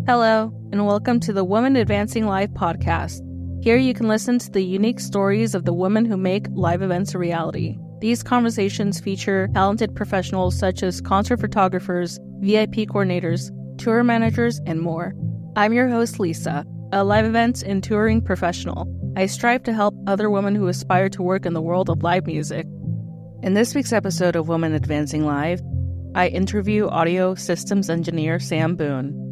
Hello, and welcome to the Women Advancing Live podcast. Here you can listen to the unique stories of the women who make live events a reality. These conversations feature talented professionals such as concert photographers, VIP coordinators, tour managers, and more. I'm your host, Lisa, a live events and touring professional. I strive to help other women who aspire to work in the world of live music. In this week's episode of Women Advancing Live, I interview audio systems engineer Sam Boone.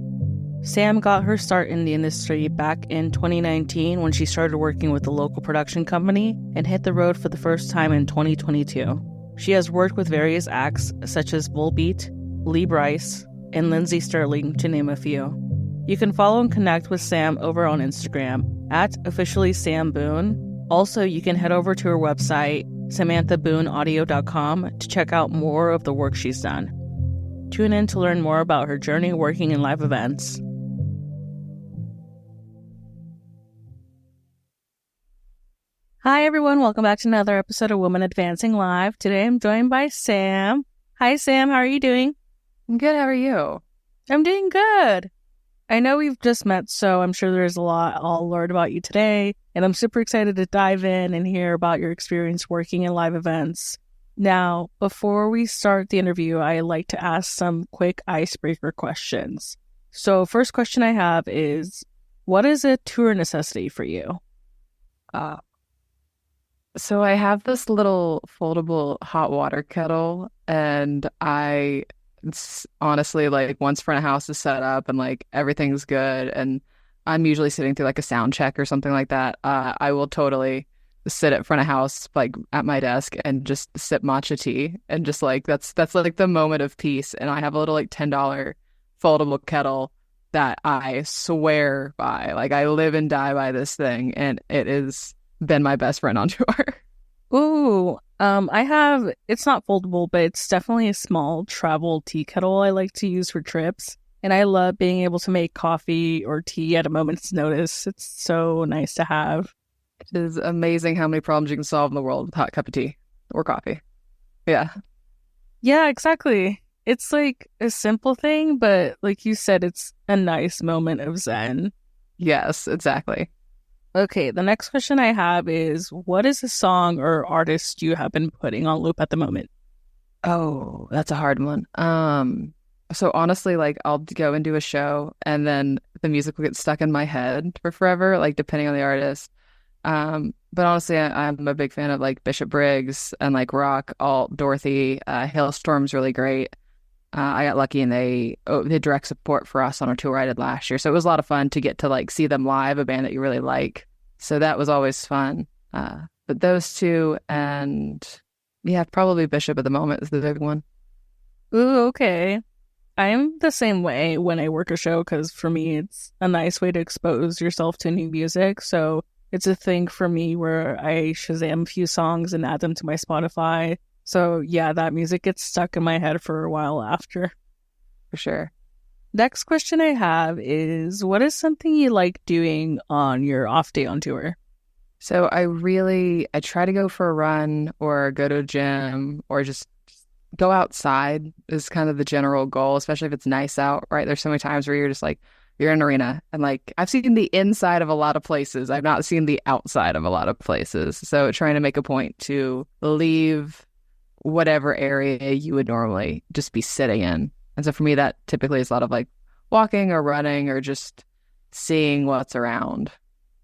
Sam got her start in the industry back in 2019 when she started working with a local production company and hit the road for the first time in 2022. She has worked with various acts such as Volbeat, Lee Brice, and Lindsey Sterling, to name a few. You can follow and connect with Sam over on Instagram at officially Sam Boone. Also, you can head over to her website, SamanthaBooneAudio.com, to check out more of the work she's done. Tune in to learn more about her journey working in live events. Hi, everyone. Welcome back to another episode of Women Advancing Live. Today, I'm joined by Sam. Hi, Sam. How are you doing? I'm good. How are you? I'm doing good. I know we've just met, so I'm sure there's a lot I'll learn about you today, and I'm super excited to dive in and hear about your experience working in live events. Now, before we start the interview, I like to ask some quick icebreaker questions. So, first question I have is, what is a tour necessity for you? So I have this little foldable hot water kettle, and it's honestly like once front of house is set up and like everything's good, and I'm usually sitting through like a sound check or something like that. I will totally sit at front of house, like at my desk, and just sip matcha tea, and just like that's like the moment of peace. And I have a little like $10 foldable kettle that I swear by. Like I live and die by this thing, and it is been my best friend on tour. Ooh, it's not foldable, but it's definitely a small travel tea kettle I like to use for trips. And I love being able to make coffee or tea at a moment's notice. It's so nice to have. It is amazing how many problems you can solve in the world with a hot cup of tea or coffee. Yeah. Yeah, exactly. It's like a simple thing, but like you said, it's a nice moment of zen. Yes, exactly. Okay, the next question I have is, what is a song or artist you have been putting on loop at the moment? Oh, that's a hard one. So honestly, like I'll go and do a show and then the music will get stuck in my head for forever, like depending on the artist. But honestly, I'm a big fan of like Bishop Briggs and like rock, alt, Dorothy. Hailstorm's really great. I got lucky and they did direct support for us on our tour I did last year. So it was a lot of fun to get to like see them live, a band that you really like. So that was always fun. But those two, and yeah, probably Bishop at the moment is the big one. Ooh, okay. I'm the same way when I work a show because for me, it's a nice way to expose yourself to new music. So it's a thing for me where I Shazam a few songs and add them to my Spotify. So yeah, that music gets stuck in my head for a while after. For sure. Next question I have is, what is something you like doing on your off day on tour? So I try to go for a run or go to a gym or just go outside is kind of the general goal, especially if it's nice out, right? There's so many times where you're just like, you're in an arena and like I've seen the inside of a lot of places. I've not seen the outside of a lot of places. So trying to make a point to leave whatever area you would normally just be sitting in. And so for me, that typically is a lot of like walking or running or just seeing what's around.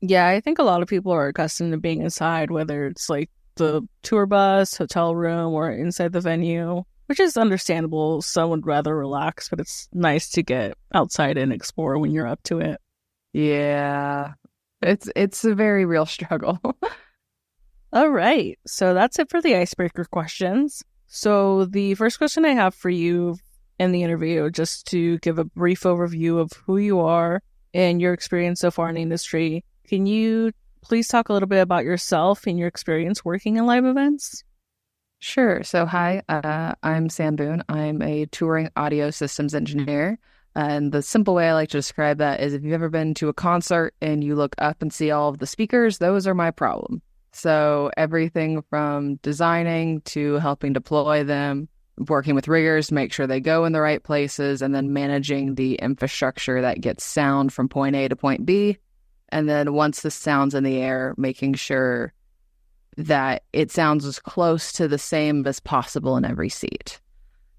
Yeah, I think a lot of people are accustomed to being inside, whether it's like the tour bus, hotel room, or inside the venue, which is understandable. Some would rather relax, but it's nice to get outside and explore when you're up to it. Yeah, it's a very real struggle. All right. So that's it for the icebreaker questions. So the first question I have for you in the interview, just to give a brief overview of who you are and your experience so far in the industry. Can you please talk a little bit about yourself and your experience working in live events? Sure. So hi, I'm Sam Boone. I'm a touring audio systems engineer. And the simple way I like to describe that is if you've ever been to a concert and you look up and see all of the speakers, those are my problem. So everything from designing to helping deploy them, working with riggers, make sure they go in the right places, and then managing the infrastructure that gets sound from point A to point B. And then once the sound's in the air, making sure that it sounds as close to the same as possible in every seat.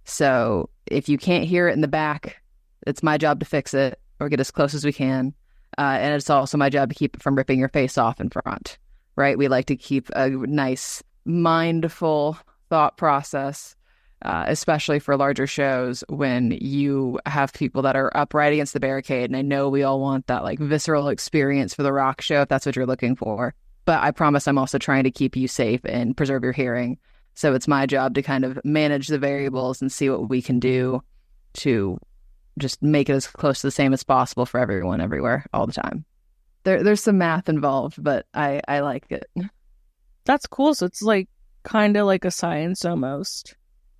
So if you can't hear it in the back, it's my job to fix it or get as close as we can. And it's also my job to keep it from ripping your face off in front, right? We like to keep a nice, mindful thought process, especially for larger shows when you have people that are up right against the barricade. And I know we all want that like visceral experience for the rock show, if that's what you're looking for. But I promise I'm also trying to keep you safe and preserve your hearing. So it's my job to kind of manage the variables and see what we can do to just make it as close to the same as possible for everyone, everywhere, all the time. There's some math involved, but I like it. That's cool. So it's like kind of like a science almost.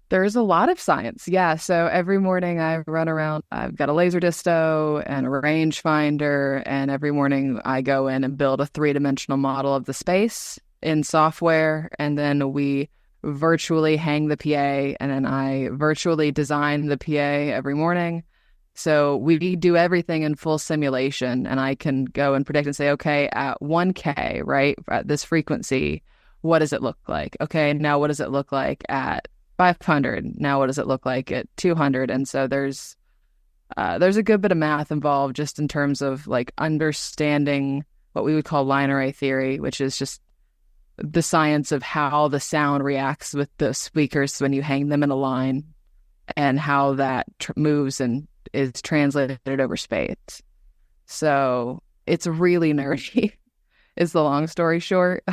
There's a lot of science. Yeah. So every morning I run around, I've got a laser disto and a rangefinder, and every morning I go in and build a 3-dimensional model of the space in software, and then we virtually hang the PA, and then I virtually design the PA every morning. So we do everything in full simulation, and I can go and predict and say, okay, at 1K, right, at this frequency, what does it look like? Okay, now what does it look like at 500? Now what does it look like at 200? And so there's a good bit of math involved just in terms of like understanding what we would call line array theory, which is just the science of how the sound reacts with the speakers when you hang them in a line, and how that moves and is translated over space. So it's really nerdy is the long story short.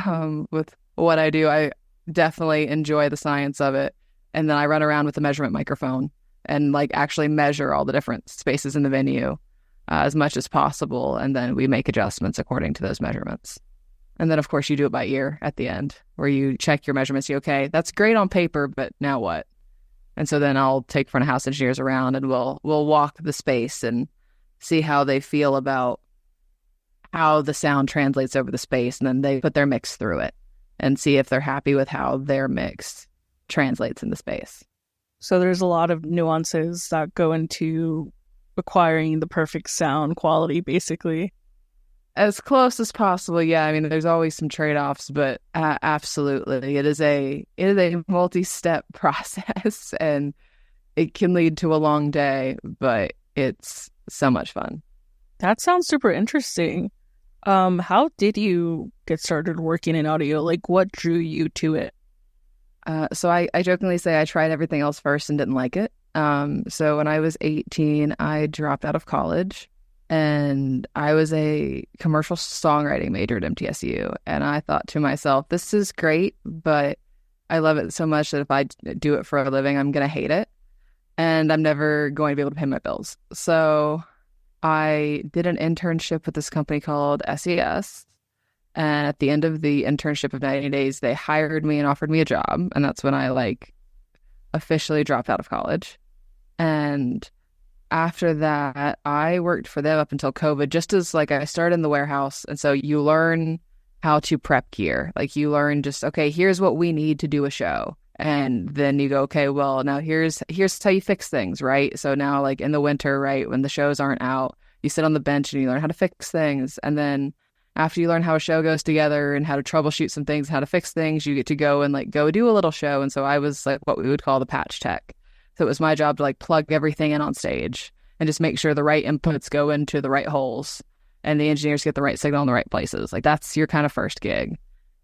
With what I do, I definitely enjoy the science of it. And then I run around with a measurement microphone and like actually measure all the different spaces in the venue as much as possible. And then we make adjustments according to those measurements. And then, of course, you do it by ear at the end, where you check your measurements. You okay, that's great on paper, but now what? And so then I'll take front of house engineers around, and we'll walk the space and see how they feel about how the sound translates over the space. And then they put their mix through it and see if they're happy with how their mix translates in the space. So there's a lot of nuances that go into acquiring the perfect sound quality, basically. As close as possible, yeah. I mean, there's always some trade-offs, but absolutely, it is a multi-step process, and it can lead to a long day, but it's so much fun. That sounds super interesting. How did you get started working in audio? Like, what drew you to it? So I jokingly say I tried everything else first and didn't like it. So when I was 18, I dropped out of college. And I was a commercial songwriting major at MTSU. And I thought to myself, this is great, but I love it so much that if I do it for a living, I'm going to hate it. And I'm never going to be able to pay my bills. So I did an internship with this company called SES. And at the end of the internship of 90 days, they hired me and offered me a job. And that's when I officially dropped out of college. And after that, I worked for them up until COVID, just as I started in the warehouse. And so you learn how to prep gear. You learn just, okay, here's what we need to do a show. And then you go, okay, well, now here's how you fix things, right? So now in the winter, right, when the shows aren't out, you sit on the bench and you learn how to fix things. And then after you learn how a show goes together and how to troubleshoot some things, how to fix things, you get to go and go do a little show. And so I was what we would call the patch tech. So it was my job to plug everything in on stage and just make sure the right inputs go into the right holes and the engineers get the right signal in the right places. That's your kind of first gig.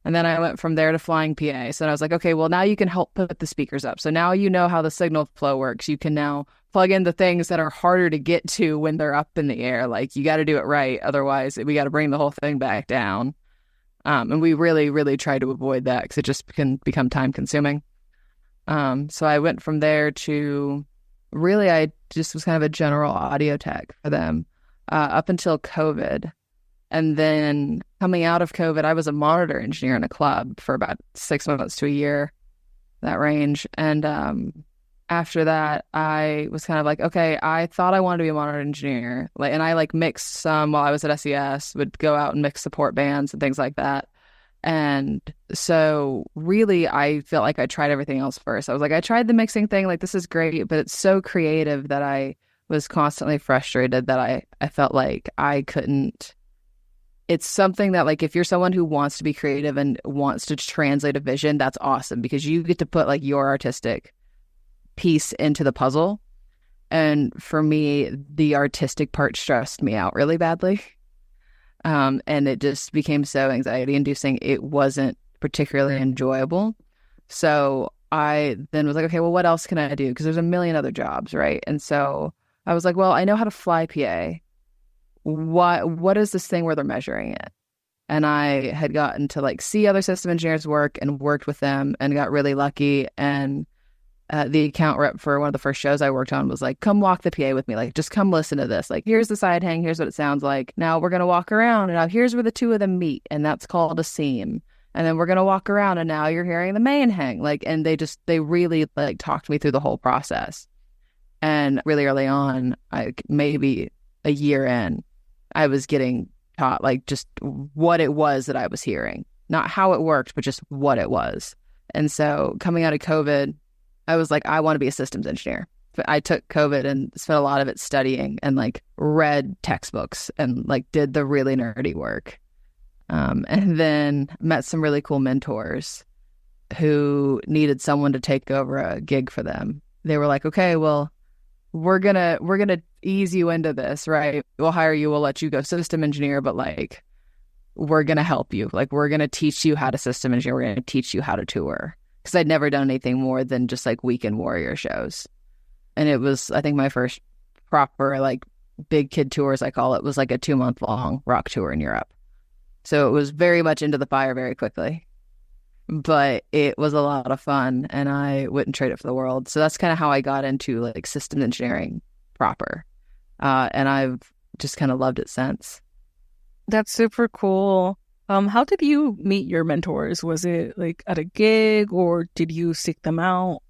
And then I went from there to flying PA. So I was okay, well, now you can help put the speakers up. So now you know how the signal flow works. You can now plug in the things that are harder to get to when they're up in the air. You got to do it right. Otherwise, we got to bring the whole thing back down. And we really, really try to avoid that because it just can become time consuming. So I went from there to really, I just was kind of a general audio tech for them up until COVID. And then coming out of COVID, I was a monitor engineer in a club for about 6 months to a year, that range. And after that, I was kind of okay, I thought I wanted to be a monitor engineer. And I mixed some while I was at SES, would go out and mix support bands and things like that. And so really, I felt like I tried everything else first. I was like, I tried the mixing thing, like this is great, but it's so creative that I was constantly frustrated that I felt like I couldn't. It's something that, like, if you're someone who wants to be creative and wants to translate a vision, that's awesome because you get to put like your artistic piece into the puzzle. And for me, the artistic part stressed me out really badly. And it just became so anxiety inducing. It wasn't particularly enjoyable. So I then was like, okay, well, what else can I do? Because there's a million other jobs, right? And so I was like, well, I know how to fly PA. What is this thing where they're measuring it? And I had gotten to like see other system engineers work and worked with them and got really lucky. And the account rep for one of the first shows I worked on was like, come walk the PA with me. Like, just come listen to this. Like, here's the side hang. Here's what it sounds like. Now we're going to walk around and now here's where the two of them meet. And that's called a seam. And then we're going to walk around and now you're hearing the main hang. Like, and they really like talked me through the whole process. And really early on, maybe a year in, I was getting taught like just what it was that I was hearing, not how it worked, but just what it was. And so coming out of COVID, I was like, I want to be a systems engineer. But I took COVID and spent a lot of it studying and like read textbooks and like did the really nerdy work. And then met some really cool mentors who needed someone to take over a gig for them. They were like, okay, well, we're gonna ease you into this, right? We'll hire you, we'll let you go system engineer, but like we're gonna help you. Like we're gonna teach you how to system engineer, we're gonna teach you how to tour. Because I'd never done anything more than just like weekend warrior shows. And it was, I think my first proper like big kid tour, as I call it, was like a 2-month long rock tour in Europe. So it was very much into the fire very quickly. But it was a lot of fun and I wouldn't trade it for the world. So that's kind of how I got into like systems engineering proper. And I've just kind of loved it since. That's super cool. How did you meet your mentors? Was it like at a gig or did you seek them out?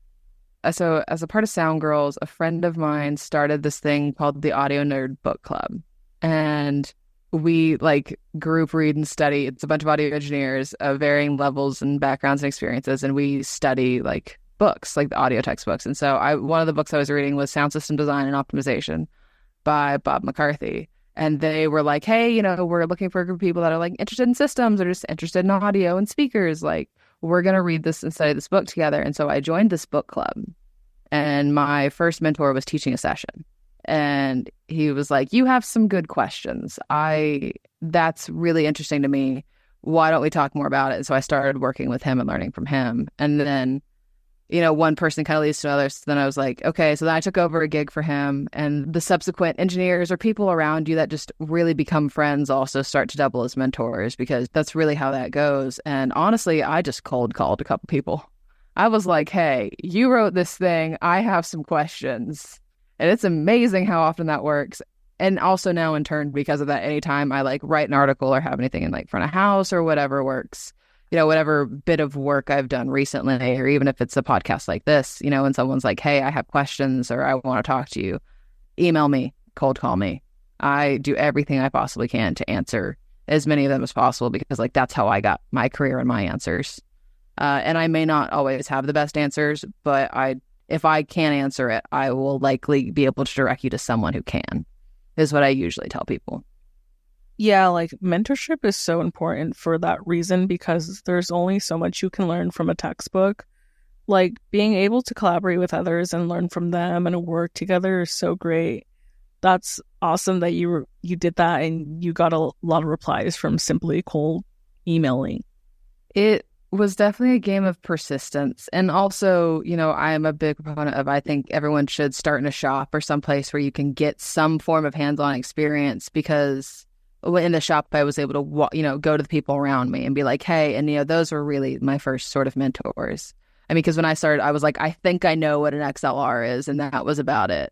So as a part of Sound Girls, a friend of mine started this thing called the Audio Nerd Book Club. And we like group read and study. It's a bunch of audio engineers of varying levels and backgrounds and experiences. And we study like books, like the audio textbooks. And so one of the books I was reading was Sound System Design and Optimization by Bob McCarthy. And they were like, hey, you know, we're looking for a group of people that are like interested in systems or just interested in audio and speakers. Like, we're going to read this and study this book together. And so I joined this book club. And my first mentor was teaching a session. And he was like, you have some good questions. That's really interesting to me. Why don't we talk more about it? And so I started working with him and learning from him. And then, you know, one person kind of leads to another. So then I was like, okay, so then I took over a gig for him, and the subsequent engineers or people around you that just really become friends also start to double as mentors, because that's really how that goes. And honestly, I just cold called a couple people. I was like, hey, you wrote this thing. I have some questions. And it's amazing how often that works. And also now in turn, because of that, anytime I like write an article or have anything in like front of house or whatever works, you know, whatever bit of work I've done recently, or even if it's a podcast like this, you know, and someone's like, hey, I have questions or I want to talk to you, email me, cold call me. I do everything I possibly can to answer as many of them as possible, because like that's how I got my career and my answers. And I may not always have the best answers, but if I can't answer it, I will likely be able to direct you to someone who can, is what I usually tell people. Yeah, like mentorship is so important for that reason, because there's only so much you can learn from a textbook. Like being able to collaborate with others and learn from them and work together is so great. That's awesome that you did that and you got a lot of replies from simply cold emailing. It was definitely a game of persistence. And also, you know, I'm a big proponent of, I think everyone should start in a shop or someplace where you can get some form of hands-on experience, because in the shop, I was able to, go to the people around me and be like, hey, and, you know, those were really my first sort of mentors. I mean, because when I started, I was like, I think I know what an XLR is, and that was about it.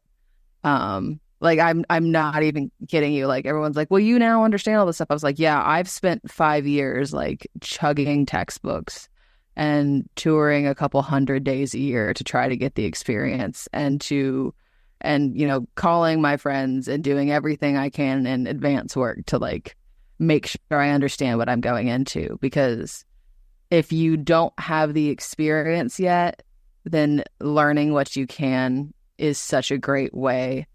Like, I'm not even kidding you. Like, everyone's like, well, you now understand all this stuff. I was like, yeah, I've spent 5 years, like, chugging textbooks and touring a couple 100 days a year to try to get the experience, and you know, calling my friends and doing everything I can in advance work to like make sure I understand what I'm going into. Because if you don't have the experience yet, then learning what you can is such a great way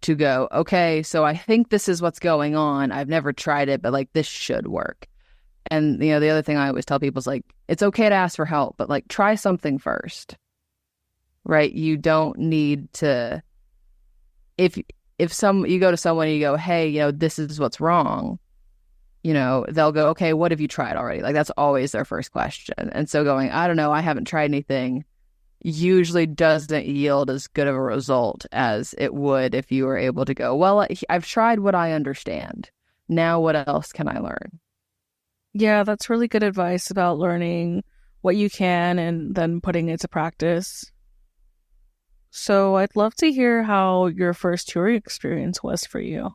to go, okay, so I think this is what's going on. I've never tried it, but like this should work. And, the other thing I always tell people is like, it's okay to ask for help, but like try something first, right? You don't need to, if you go to someone and you go, hey, this is what's wrong, they'll go, okay, what have you tried already? Like that's always their first question. And so going, I don't know, I haven't tried anything, usually doesn't yield as good of a result as it would if you were able to go, well, I've tried what I understand. Now what else can I learn? Yeah, that's really good advice about learning what you can and then putting it to practice. So I'd love to hear how your first touring experience was for you.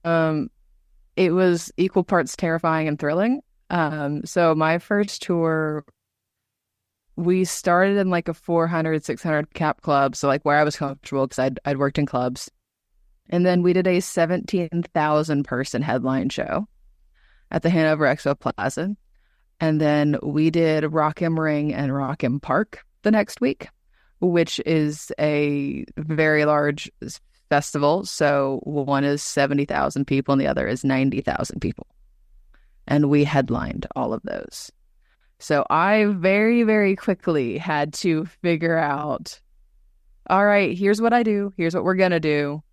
It was equal parts terrifying and thrilling. So my first tour, we started in like a 400, 600 cap club. So like where I was comfortable because I'd worked in clubs. And then we did a 17,000 person headline show at the Hanover Expo Plaza. And then we did Rock im Ring and Rock im Park the next week, which is a very large festival. So one is 70,000 people and the other is 90,000 people. And we headlined all of those. So I very, very quickly had to figure out, all right, here's what I do. Here's what we're going to do.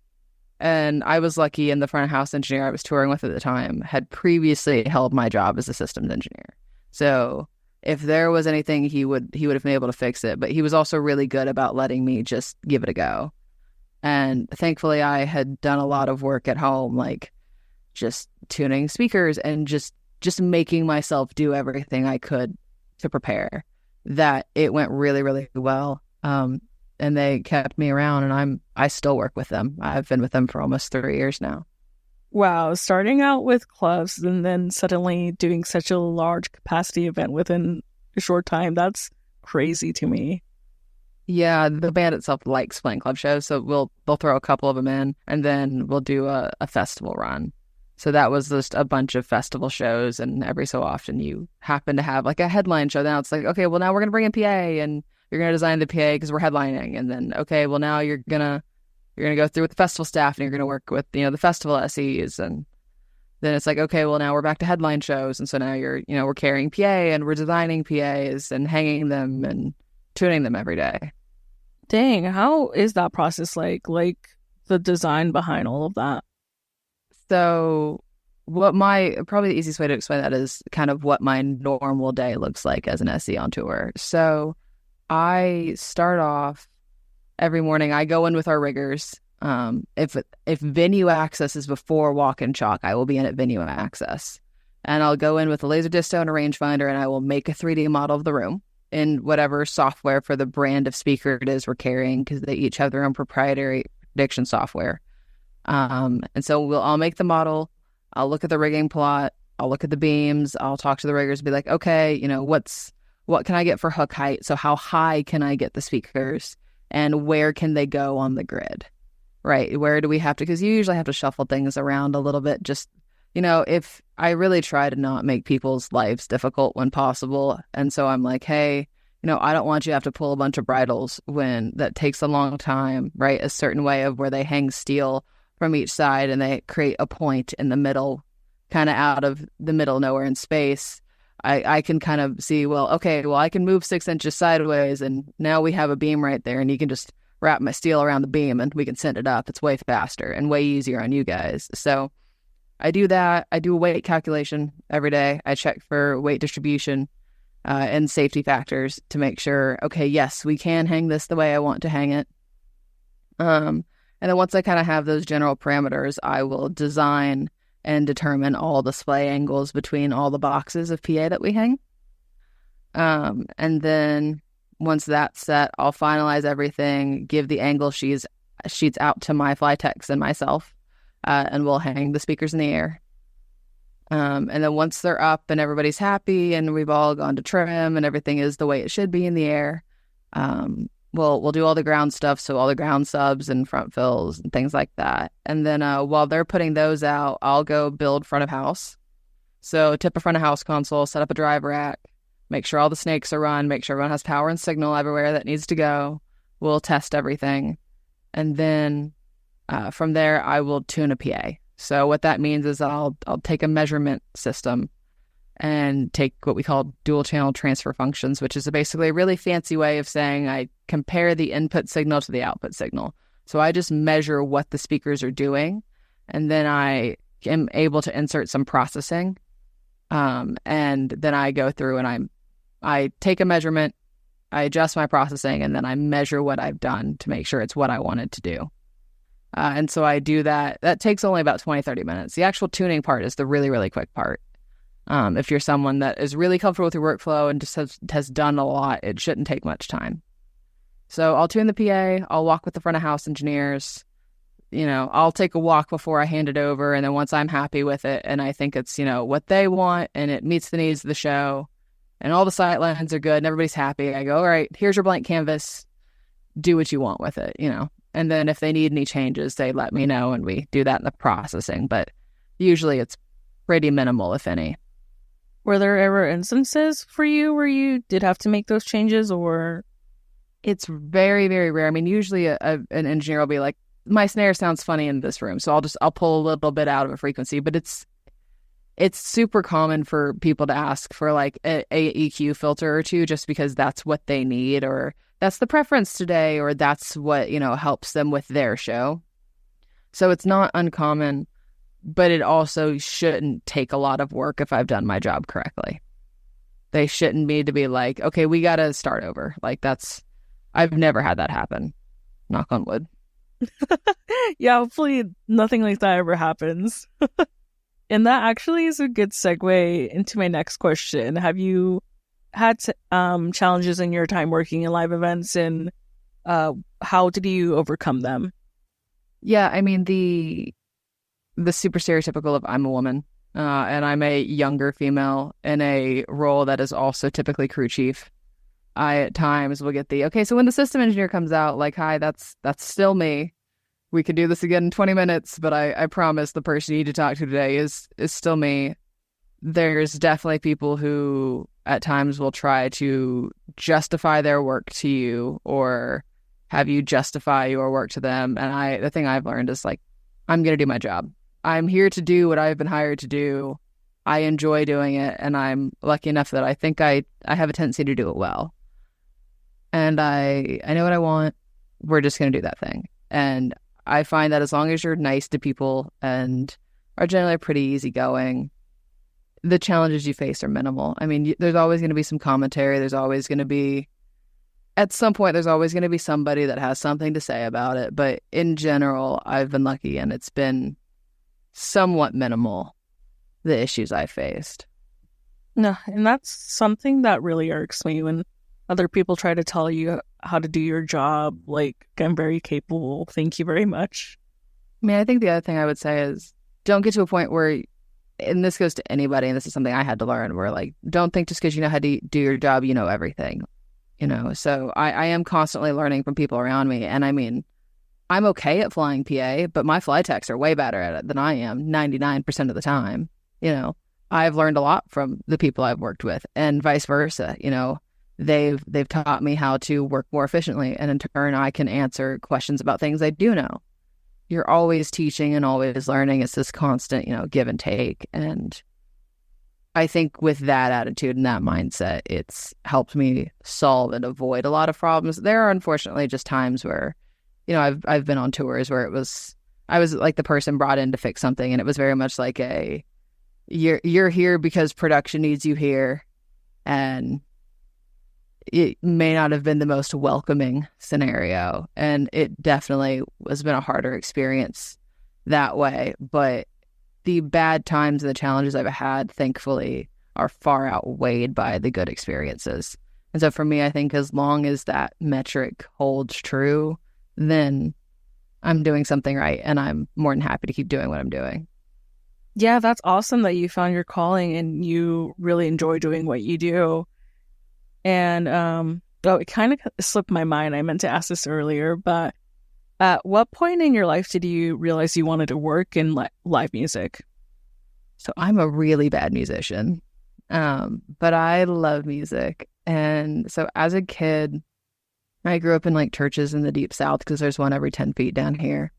And I was lucky, and the front of house engineer I was touring with at the time had previously held my job as a systems engineer. So if there was anything, he would have been able to fix it. But he was also really good about letting me just give it a go. And thankfully, I had done a lot of work at home, like just tuning speakers and just making myself do everything I could to prepare, that it went really, really well. And they kept me around, and I still work with them. I've been with them for almost 3 years now. Wow, starting out with clubs and then suddenly doing such a large capacity event within a short time, that's crazy to me. Yeah, the band itself likes playing club shows, so they'll throw a couple of them in, and then we'll do a festival run. So that was just a bunch of festival shows, and every so often you happen to have like a headline show. Now it's like, okay, well now we're going to bring in PA, and you're going to design the PA because we're headlining. And then, okay, well now you're going to go through with the festival staff and you're going to work with, the festival SEs. And then it's like, okay, well now we're back to headline shows. And so now we're carrying PA and we're designing PAs and hanging them and tuning them every day. Dang, how is that process like the design behind all of that? So probably the easiest way to explain that is kind of what my normal day looks like as an SE on tour. So I start off every morning. I go in with our riggers. If venue access is before walk and chalk, I will be in at venue access. And I'll go in with a laser disto and a rangefinder, and I will make a 3D model of the room in whatever software for the brand of speaker it is we're carrying, because they each have their own proprietary prediction software. And so I'll make the model. I'll look at the rigging plot. I'll look at the beams. I'll talk to the riggers and be like, okay, what can I get for hook height? So how high can I get the speakers, and where can they go on the grid, right? Where do we have to, because you usually have to shuffle things around a little bit. Just, if I really try to not make people's lives difficult when possible. And so I'm like, hey, I don't want you to have to pull a bunch of bridles when that takes a long time, right? A certain way of where they hang steel from each side and they create a point in the middle, kind of out of the middle, nowhere in space. I can kind of see, I can move 6 inches sideways and now we have a beam right there, and you can just wrap my steel around the beam and we can send it up. It's way faster and way easier on you guys. So I do that. I do a weight calculation every day. I check for weight distribution and safety factors to make sure, okay, yes, we can hang this the way I want to hang it. And then once I kind of have those general parameters, I will design and determine all display angles between all the boxes of PA that we hang. And then once that's set, I'll finalize everything, give the angle sheets out to my fly techs and myself, and we'll hang the speakers in the air. And then once they're up and everybody's happy and we've all gone to trim and everything is the way it should be in the air, we'll do all the ground stuff, so all the ground subs and front fills and things like that. And then while they're putting those out, I'll go build front of house. So tip a front of house console, set up a drive rack, make sure all the snakes are run, make sure everyone has power and signal everywhere that needs to go. We'll test everything. And then from there, I will tune a PA. So what that means is I'll take a measurement system and take what we call dual channel transfer functions, which is basically a really fancy way of saying I compare the input signal to the output signal. So I just measure what the speakers are doing, and then I am able to insert some processing. And then I go through and I take a measurement, I adjust my processing, and then I measure what I've done to make sure it's what I wanted to do. And so I do that. That takes only about 20, 30 minutes. The actual tuning part is the really, really quick part. If you're someone that is really comfortable with your workflow and just has done a lot, it shouldn't take much time. So I'll tune the PA, I'll walk with the front of house engineers, I'll take a walk before I hand it over. And then once I'm happy with it and I think it's, what they want and it meets the needs of the show and all the sight lines are good and everybody's happy, I go, all right, here's your blank canvas, do what you want with it, And then if they need any changes, they let me know and we do that in the processing. But usually it's pretty minimal, if any. Were there ever instances for you where you did have to make those changes, or? It's very, very rare. I mean, usually an engineer will be like, my snare sounds funny in this room, so I'll pull a little bit out of a frequency. But it's super common for people to ask for like a EQ filter or two, just because that's what they need, or that's the preference today, or that's what, helps them with their show. So it's not uncommon, but it also shouldn't take a lot of work if I've done my job correctly. They shouldn't need to be like, okay, we got to start over. Like I've never had that happen. Knock on wood. Yeah, hopefully nothing like that ever happens. And that actually is a good segue into my next question. Have you had challenges in your time working in live events, and how did you overcome them? Yeah, I mean, the super stereotypical of I'm a woman and I'm a younger female in a role that is also typically crew chief. I at times will get okay, so when the system engineer comes out, like, hi, that's still me. We could do this again in 20 minutes, but I promise the person you need to talk to today is still me. There's definitely people who at times will try to justify their work to you or have you justify your work to them. And the thing I've learned is like, I'm going to do my job. I'm here to do what I've been hired to do. I enjoy doing it, and I'm lucky enough that I think I have a tendency to do it well. And I know what I want. We're just going to do that thing. And I find that as long as you're nice to people and are generally pretty easygoing, the challenges you face are minimal. I mean, there's always going to be some commentary. There's always going to be, at some point, there's always going to be somebody that has something to say about it. But in general, I've been lucky, and it's been somewhat minimal, the issues I faced. No, and that's something that really irks me when other people try to tell you how to do your job. Like, I'm very capable. Thank you very much. I mean, I think the other thing I would say is don't get to a point where, and this goes to anybody, and this is something I had to learn, where like, don't think just because you know how to do your job, you know everything, So I am constantly learning from people around me. And I mean, I'm okay at flying PA, but my flight techs are way better at it than I am 99% of the time. I've learned a lot from the people I've worked with, and vice versa. They've taught me how to work more efficiently, and in turn I can answer questions about things I do know. You're always teaching and always learning. It's this constant, give and take. And I think with that attitude and that mindset, it's helped me solve and avoid a lot of problems. There are unfortunately just times where, I've been on tours where I was like the person brought in to fix something, and it was very much like you're here because production needs you here, and it may not have been the most welcoming scenario, and it definitely has been a harder experience that way. But the bad times and the challenges I've had, thankfully, are far outweighed by the good experiences. And so for me, I think as long as that metric holds true, then I'm doing something right, and I'm more than happy to keep doing what I'm doing. Yeah, that's awesome that you found your calling and you really enjoy doing what you do. And it kind of slipped my mind. I meant to ask this earlier, but at what point in your life did you realize you wanted to work in live music? So I'm a really bad musician. But I love music. And so as a kid, I grew up in like churches in the deep South because there's one every 10 feet down here.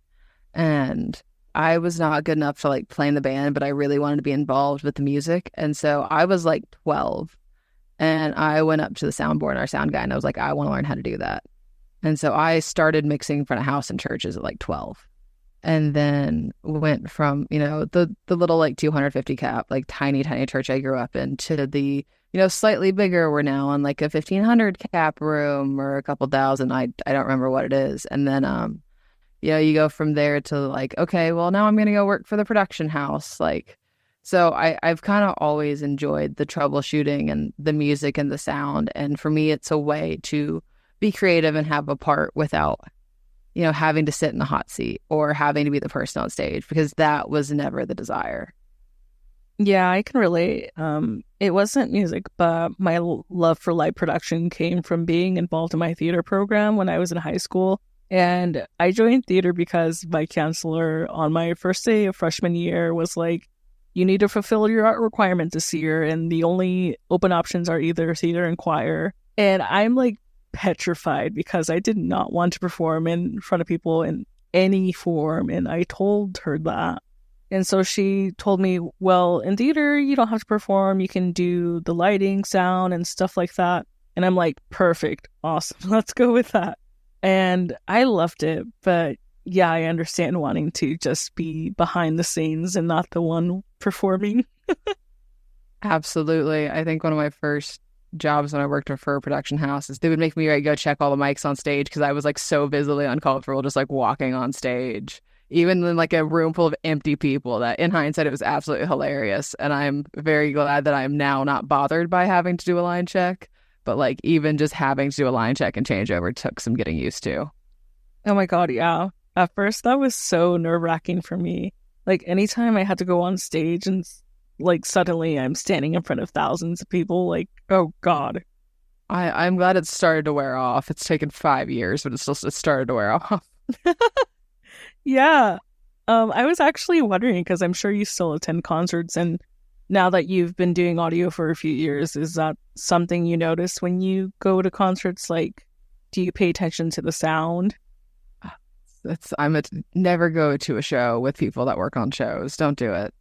And I was not good enough to like play in the band, but I really wanted to be involved with the music. And so I was like 12 and I went up to the soundboard, our sound guy, and I was like, I want to learn how to do that. And so I started mixing front of house in churches at like 12. And then went from, the little like 250 cap, like tiny church I grew up in to the, slightly bigger. We're now on like a 1,500 cap room or a couple thousand. I don't remember what it is. And then, you go from there to like, okay, well, now I'm going to go work for the production house. Like, so I've kind of always enjoyed the troubleshooting and the music and the sound. And for me, it's a way to be creative and have a part without having to sit in the hot seat or having to be the person on stage, because that was never the desire. Yeah, I can relate. It wasn't music, but my love for live production came from being involved in my theater program when I was in high school. And I joined theater because my counselor on my first day of freshman year was like, you need to fulfill your art requirement this year, and the only open options are either theater and choir. And I'm like petrified because I did not want to perform in front of people in any form, and I told her that. And so she told me, well, in theater you don't have to perform, you can do the lighting, sound, and stuff like that. And I'm like, perfect, awesome, let's go with that. And I loved it, but yeah, I understand wanting to just be behind the scenes and not the one performing. Absolutely. I think one of my first jobs when I worked for a production house is they would make me go check all the mics on stage because I was like so visibly uncomfortable just like walking on stage, even in like a room full of empty people, that in hindsight it was absolutely hilarious. And I'm very glad that I'm now not bothered by having to do a line check, but like even just having to do a line check and changeover took some getting used to. Oh my God, yeah. At first that was so nerve-wracking for me. Like anytime I had to go on stage and like suddenly I'm standing in front of thousands of people, like, oh God. I'm glad it started to wear off. It's taken 5 years, but it started to wear off. Yeah. I was actually wondering, because I'm sure you still attend concerts, and now that you've been doing audio for a few years, is that something you notice when you go to concerts? Like, do you pay attention to the sound? Never go to a show with people that work on shows. Don't do it.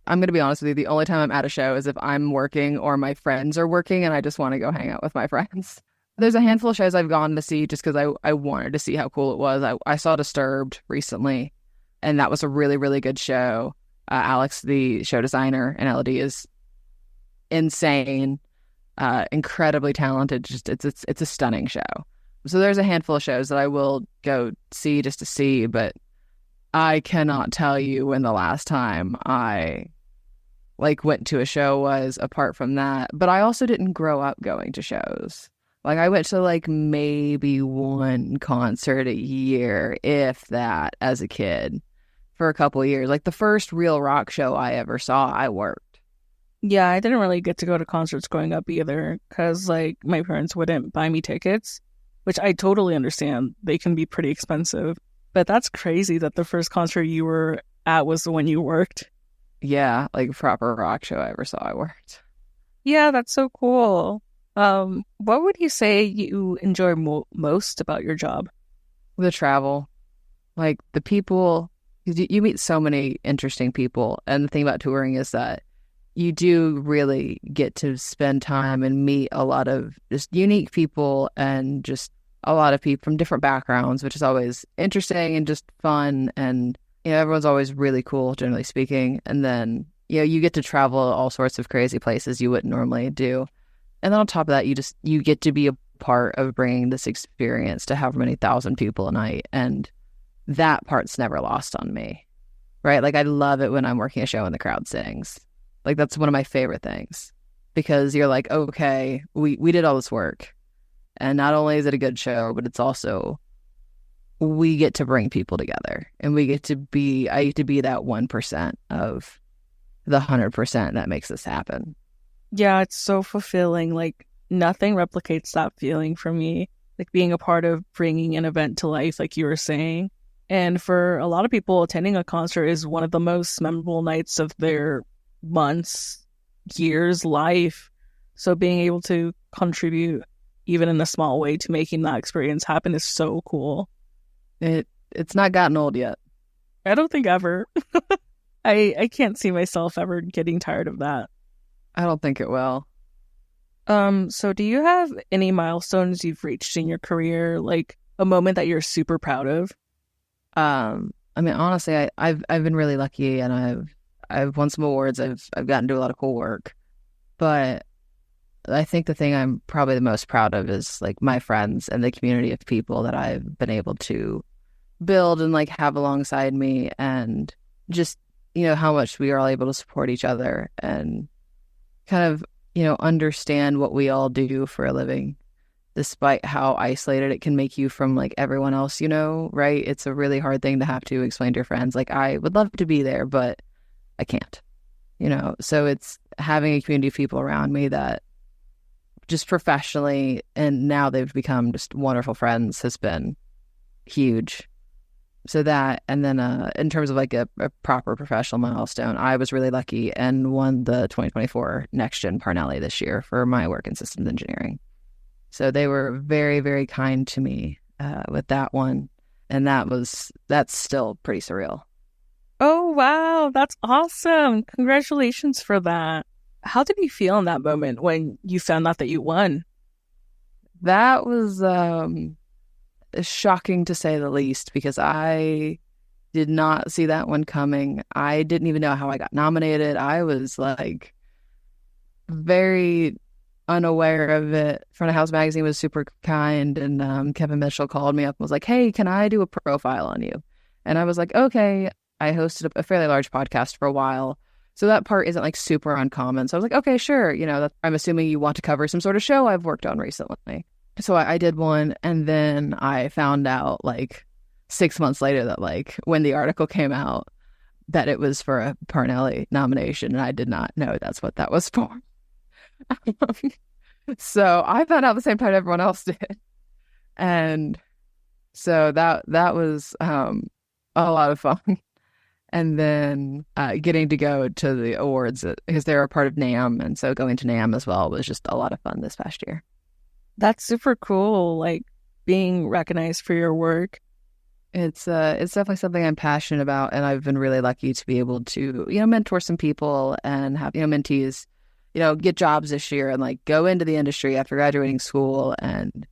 I'm going to be honest with you. The only time I'm at a show is if I'm working or my friends are working and I just want to go hang out with my friends. There's a handful of shows I've gone to see just because I wanted to see how cool it was. I saw Disturbed recently, and that was a really, really good show. Alex, the show designer and LED, is insane, incredibly talented. Just it's a stunning show. So there's a handful of shows that I will go see just to see, but I cannot tell you when the last time I went to a show was, apart from that. But I also didn't grow up going to shows. Like I went to maybe one concert a year, if that, as a kid for a couple of years. Like the first real rock show I ever saw, I worked. Yeah, I didn't really get to go to concerts growing up either, because my parents wouldn't buy me tickets, which I totally understand. They can be pretty expensive. But that's crazy that the first concert you were at was the one you worked. Yeah, like proper rock show I ever saw, I worked. Yeah, that's so cool. What would you say you enjoy most about your job? The travel. Like the people, you meet so many interesting people. And the thing about touring is that you do really get to spend time and meet a lot of just unique people and just a lot of people from different backgrounds, which is always interesting and just fun. And, everyone's always really cool, generally speaking. And then, you get to travel all sorts of crazy places you wouldn't normally do. And then on top of that, you get to be a part of bringing this experience to however many thousand people a night. And that part's never lost on me, right? Like I love it when I'm working a show and the crowd sings. Like that's one of my favorite things, because you're like, okay, we did all this work. And not only is it a good show, but it's also, we get to bring people together, and I get to be that 1% of the 100% that makes this happen. Yeah, it's so fulfilling. Like nothing replicates that feeling for me. Like being a part of bringing an event to life, like you were saying. And for a lot of people, attending a concert is one of the most memorable nights of their months, year's life. So being able to contribute even in a small way to making that experience happen is so cool. It's not gotten old yet. I don't think ever. I can't see myself ever getting tired of that. I don't think it will. So do you have any milestones you've reached in your career, like a moment that you're super proud of? I mean, honestly, I've been really lucky, and I've won some awards. I've gotten to do a lot of cool work, but I think the thing I'm probably the most proud of is like my friends and the community of people that I've been able to build and like have alongside me, and just, how much we are all able to support each other and kind of, understand what we all do for a living, despite how isolated it can make you from like everyone else, right? It's a really hard thing to have to explain to your friends. Like, I would love to be there, but I can't, so it's having a community of people around me that just professionally, and now they've become just wonderful friends, has been huge. So that, and then in terms of like a proper professional milestone, I was really lucky and won the 2024 Next Gen Parnelli this year for my work in systems engineering. So they were very, very kind to me with that one. And that's still pretty surreal. Oh, wow. That's awesome. Congratulations for that. How did you feel in that moment when you found out that you won? That was shocking to say the least, because I did not see that one coming. I didn't even know how I got nominated. I was like very unaware of it. Front of House Magazine was super kind, and Kevin Mitchell called me up and was like, "Hey, can I do a profile on you?" And I was like, "Okay." I hosted a fairly large podcast for a while, so that part isn't like super uncommon. So I was like, "Okay, sure." I'm assuming you want to cover some sort of show I've worked on recently. So I did one, and then I found out like 6 months later that like when the article came out that it was for a Parnelli nomination, and I did not know that's what that was for. So I found out the same time everyone else did, and so that was a lot of fun. And then getting to go to the awards because they're a part of NAMM, and so going to NAMM as well was just a lot of fun this past year. That's super cool, like being recognized for your work. It's definitely something I'm passionate about, and I've been really lucky to be able to, mentor some people and have, mentees, get jobs this year and like go into the industry after graduating school and,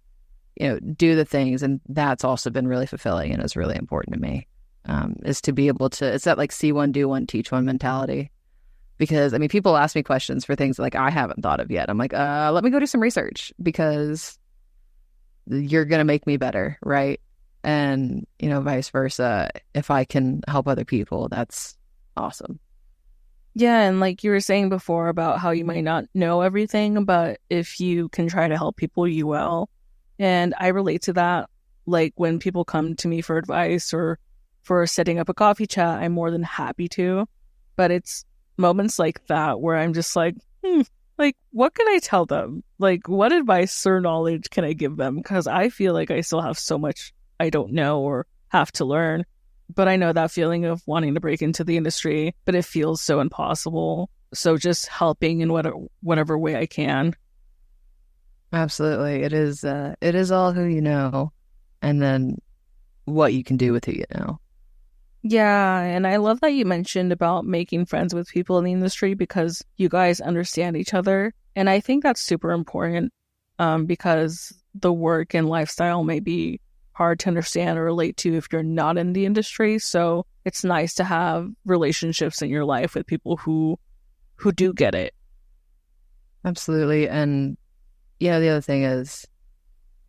do the things. And that's also been really fulfilling and is really important to me, is to be able to, it's that like see one, do one, teach one mentality. Because, I mean, people ask me questions for things like I haven't thought of yet. I'm like, let me go do some research because you're going to make me better, right? And, vice versa. If I can help other people, that's awesome. Yeah, and like you were saying before about how you might not know everything, but if you can try to help people, you will. And I relate to that. Like when people come to me for advice or for setting up a coffee chat, I'm more than happy to. But it's moments like that where I'm just like, like, what can I tell them? Like, what advice or knowledge can I give them? Because I feel like I still have so much I don't know or have to learn. But I know that feeling of wanting to break into the industry, but it feels so impossible. So just helping in whatever way I can. Absolutely. It is all who you know, and then what you can do with who you know. Yeah, and I love that you mentioned about making friends with people in the industry because you guys understand each other. And I think that's super important because the work and lifestyle may be hard to understand or relate to if you're not in the industry. So it's nice to have relationships in your life with people who do get it. Absolutely. And, the other thing is,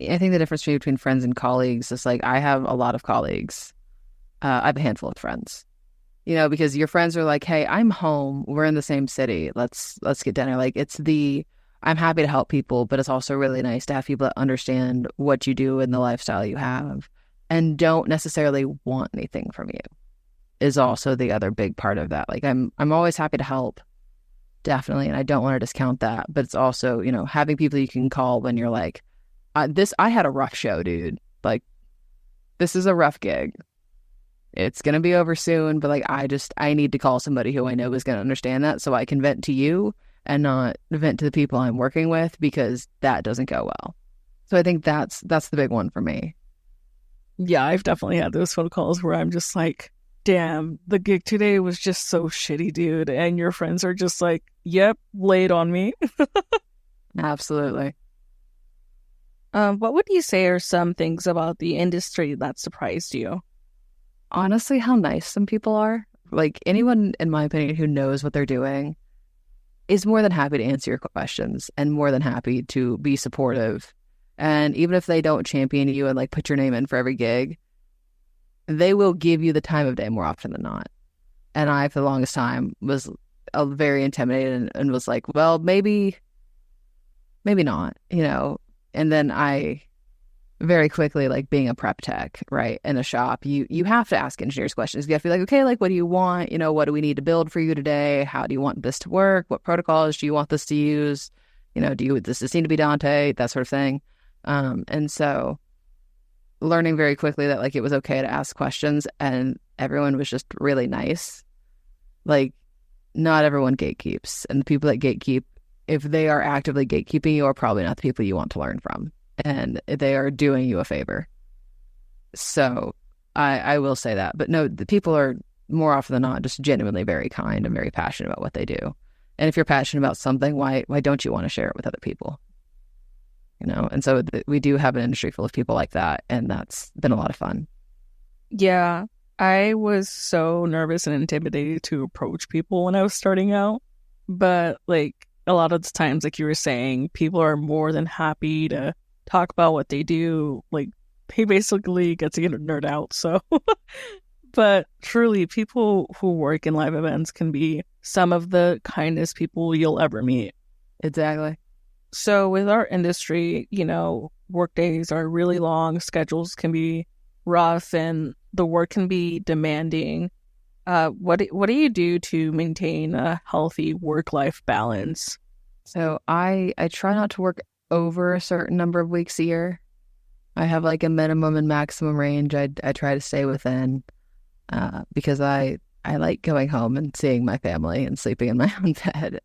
I think the difference between friends and colleagues is like I have a lot of colleagues. I have a handful of friends, because your friends are like, hey, I'm home. We're in the same city. Let's get dinner. Like I'm happy to help people, but it's also really nice to have people that understand what you do and the lifestyle you have and don't necessarily want anything from you is also the other big part of that. Like I'm always happy to help, definitely. And I don't want to discount that, but it's also, having people you can call when you're like, I had a rough show, dude. Like this is a rough gig. It's going to be over soon, but like I need to call somebody who I know is going to understand that so I can vent to you and not vent to the people I'm working with, because that doesn't go well. So I think that's the big one for me. Yeah, I've definitely had those phone calls where I'm just like, damn, the gig today was just so shitty, dude. And your friends are just like, yep, lay it on me. Absolutely. What would you say are some things about the industry that surprised you? Honestly, how nice some people are. Like, anyone, in my opinion, who knows what they're doing is more than happy to answer your questions and more than happy to be supportive. And even if they don't champion you and like put your name in for every gig, they will give you the time of day more often than not. And I, for the longest time, was very intimidated and was like, well, maybe not, you know. And then I very quickly, like, being a prep tech, right, in a shop, you have to ask engineers questions. You have to be like, okay, like, what do you want? You know, what do we need to build for you today? How do you want this to work? What protocols do you want this to use? You know, does this need to be Dante? That sort of thing. And so learning very quickly that, like, it was okay to ask questions, and everyone was just really nice. Like, not everyone gatekeeps, and the people that gatekeep, if they are actively gatekeeping you, are probably not the people you want to learn from, and they are doing you a favor. So I will say that. But no, the people are more often than not just genuinely very kind and very passionate about what they do. And if you're passionate about something, why don't you want to share it with other people? You know, and so we do have an industry full of people like that, and that's been a lot of fun. Yeah, I was so nervous and intimidated to approach people when I was starting out. But like a lot of the times, like you were saying, people are more than happy to talk about what they do. Like, they basically get to nerd out. So, but truly, people who work in live events can be some of the kindest people you'll ever meet. Exactly. So with our industry, you know, work days are really long, schedules can be rough, and the work can be demanding. What do you do to maintain a healthy work-life balance? So I try not to work over a certain number of weeks a year. I have like a minimum and maximum range I try to stay within, because I like going home and seeing my family and sleeping in my own bed.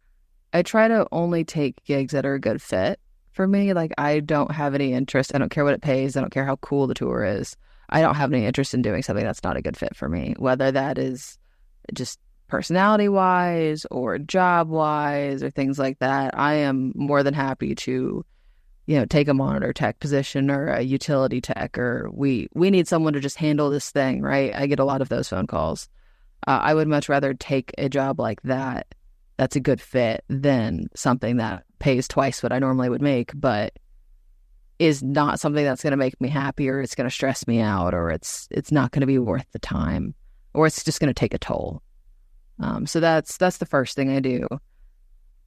I try to only take gigs that are a good fit for me. Like, I don't have any interest. I don't care what it pays. I don't care how cool the tour is. I don't have any interest in doing something that's not a good fit for me, whether that is just personality-wise or job-wise or things like that. I am more than happy to, you know, take a monitor tech position or a utility tech, or we need someone to just handle this thing, right? I get a lot of those phone calls. I would much rather take a job like that that's a good fit than something that pays twice what I normally would make, but is not something that's going to make me happy, or it's going to stress me out, or it's not going to be worth the time, or it's just going to take a toll. So that's the first thing I do.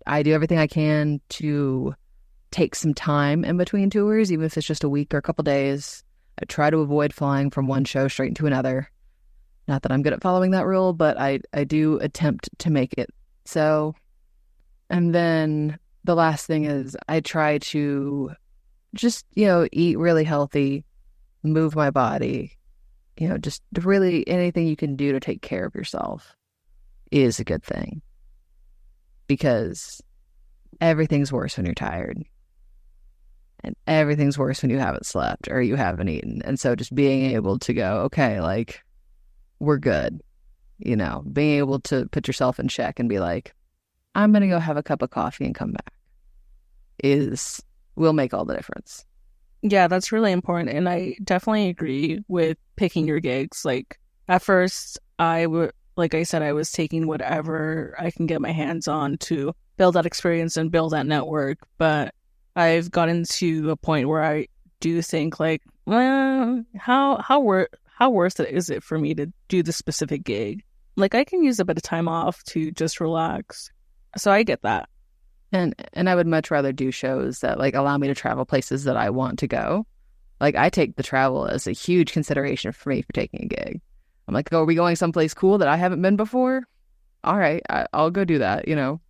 I do everything I can to take some time in between tours, even if it's just a week or a couple days. I try to avoid flying from one show straight into another. Not that I'm good at following that rule, but I do attempt to make it so. And then the last thing is I try to just, you know, eat really healthy, move my body, you know, just really anything you can do to take care of yourself is a good thing, because everything's worse when you're tired, and everything's worse when you haven't slept or you haven't eaten. And so just being able to go, okay, like, we're good, you know, being able to put yourself in check and be like, I'm going to go have a cup of coffee and come back will make all the difference. Yeah, that's really important. And I definitely agree with picking your gigs. Like, at first, like I said, I was taking whatever I can get my hands on to build that experience and build that network. But I've gotten to a point where I do think, like, well, how worth it is it for me to do this specific gig? Like, I can use a bit of time off to just relax. So I get that. And I would much rather do shows that, like, allow me to travel places that I want to go. Like, I take the travel as a huge consideration for me for taking a gig. I'm like, oh, are we going someplace cool that I haven't been before? All right, I'll go do that, you know.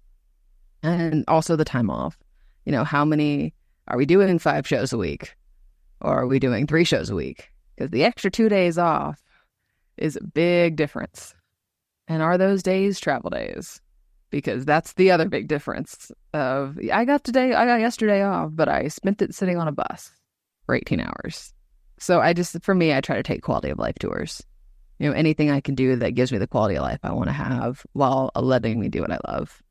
And also the time off. You know, how many are we doing? 5 shows a week? Or are we doing 3 shows a week? Because the extra 2 days off is a big difference. And are those days travel days? because that's the other big difference of I got yesterday off, but I spent it sitting on a bus for 18 hours. So for me, I try to take quality of life tours. Anything I can do that gives me the quality of life I want to have while letting me do what I love.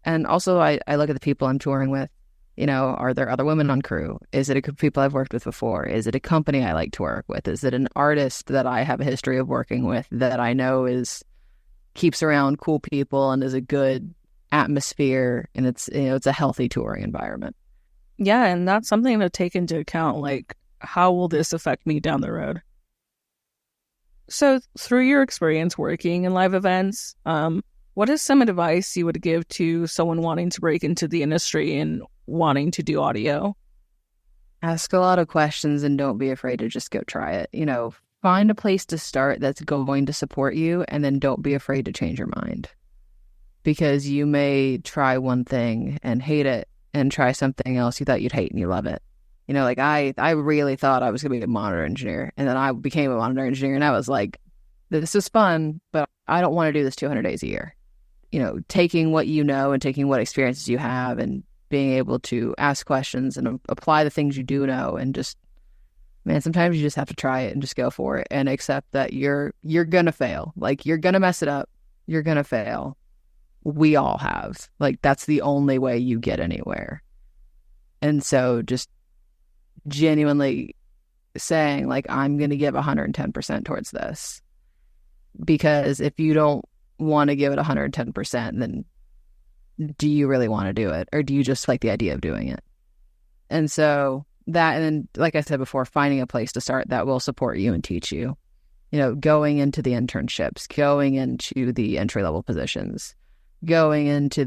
And also I look at the people I'm touring with. Are there other women on crew? Is it a group of people I've worked with before? Is it a company I like to work with? Is it an artist that I have a history of working with that I know keeps around cool people and is a good atmosphere, and it's a healthy touring environment? Yeah, and that's something to take into account. Like, how will this affect me down the road? So through your experience working in live events, what is some advice you would give to someone wanting to break into the industry and wanting to do audio? Ask a lot of questions and don't be afraid to just go try it. Find a place to start that's going to support you, and then don't be afraid to change your mind. Because you may try one thing and hate it and try something else you thought you'd hate and you love it. Like I really thought I was going to be a monitor engineer, and then I became a monitor engineer, and I was like, this is fun, but I don't want to do this 200 days a year. Taking what you know and taking what experiences you have and being able to ask questions and apply the things you do know, and just, man, sometimes you just have to try it and just go for it and accept that you're going to fail. Like, you're going to mess it up. You're going to fail. We all have. Like, that's the only way you get anywhere. And so just genuinely saying, like, I'm going to give 110% towards this. Because if you don't want to give it 110%, then do you really want to do it? Or do you just like the idea of doing it? And so that, and then, like I said before, finding a place to start that will support you and teach you. Going into the internships, going into the entry-level positions, going into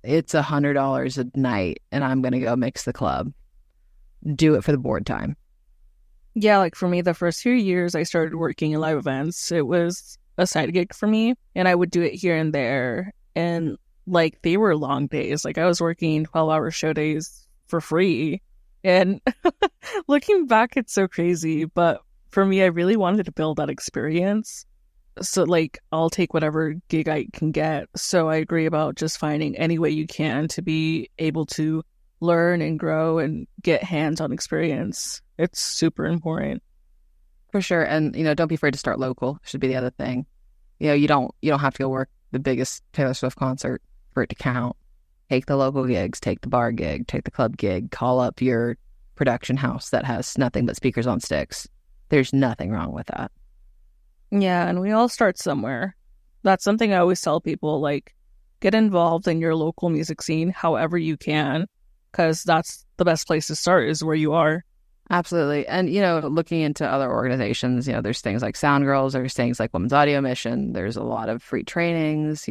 it's $100 a night and I'm going to go mix the club. Do it for the board time. Yeah, like for me, the first few years I started working in live events, it was a side gig for me, and I would do it here and there. And like, they were long days. Like, I was working 12-hour show days for free. And looking back, it's so crazy. But for me, I really wanted to build that experience. So like, I'll take whatever gig I can get. So I agree about just finding any way you can to be able to learn and grow and get hands-on experience. It's super important. For sure. And, don't be afraid to start local should be the other thing. You don't have to go work the biggest Taylor Swift concert for it to count. Take the local gigs, take the bar gig, take the club gig, call up your production house that has nothing but speakers on sticks. There's nothing wrong with that. Yeah, and we all start somewhere. That's something I always tell people, like, get involved in your local music scene however you can, because that's the best place to start, is where you are. Absolutely. And, looking into other organizations, there's things like Sound Girls, there's things like Women's Audio Mission, there's a lot of free trainings,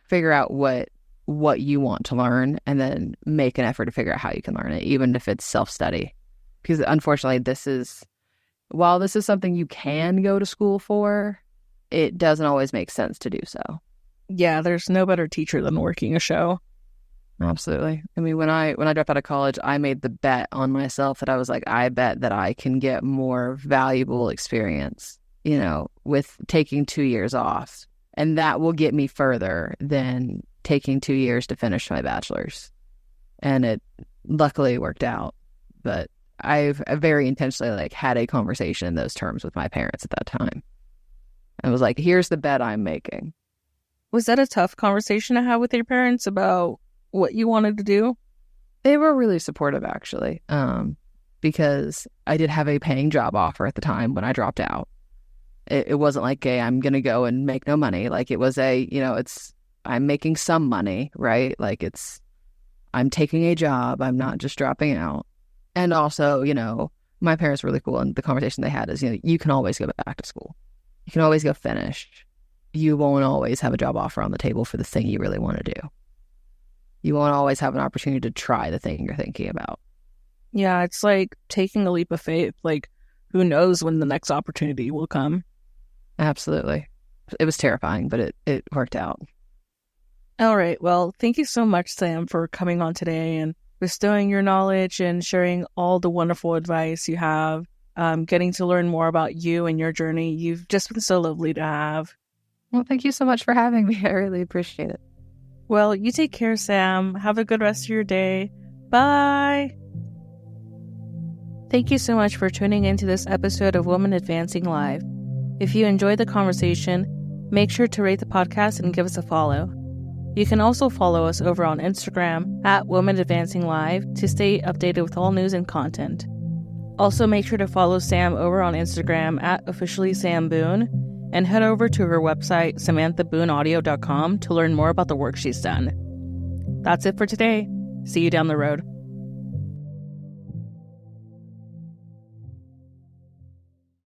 figure out what you want to learn, and then make an effort to figure out how you can learn it, even if it's self-study. Because unfortunately, while this is something you can go to school for, it doesn't always make sense to do so. Yeah, there's no better teacher than working a show. Absolutely. I mean, when I dropped out of college, I made the bet on myself that I was like, I bet that I can get more valuable experience, with taking 2 years off. And that will get me further than taking 2 years to finish my bachelor's. And it luckily worked out. But I very intentionally had a conversation in those terms with my parents at that time. I was like, here's the bet I'm making. Was that a tough conversation to have with your parents about what you wanted to do? They were really supportive, actually, because I did have a paying job offer at the time when I dropped out. It wasn't like, hey, I'm going to go and make no money. Like, it was I'm making some money, right? Like, I'm taking a job. I'm not just dropping out. And also, my parents were really cool. And the conversation they had is, you can always go back to school. You can always go finish. You won't always have a job offer on the table for the thing you really want to do. You won't always have an opportunity to try the thing you're thinking about. Yeah, it's like taking a leap of faith. Like, who knows when the next opportunity will come? Absolutely. It was terrifying, but it worked out. All right. Well, thank you so much, Sam, for coming on today and bestowing your knowledge and sharing all the wonderful advice you have, getting to learn more about you and your journey. You've just been so lovely to have. Well, thank you so much for having me. I really appreciate it. Well, you take care, Sam. Have a good rest of your day. Bye. Thank you so much for tuning into this episode of Women Advancing Live. If you enjoyed the conversation, make sure to rate the podcast and give us a follow. You can also follow us over on Instagram at Women Advancing Live to stay updated with all news and content. Also, make sure to follow Sam over on Instagram at officially Sam Boone and head over to her website, SamanthaBooneAudio.com, to learn more about the work she's done. That's it for today. See you down the road.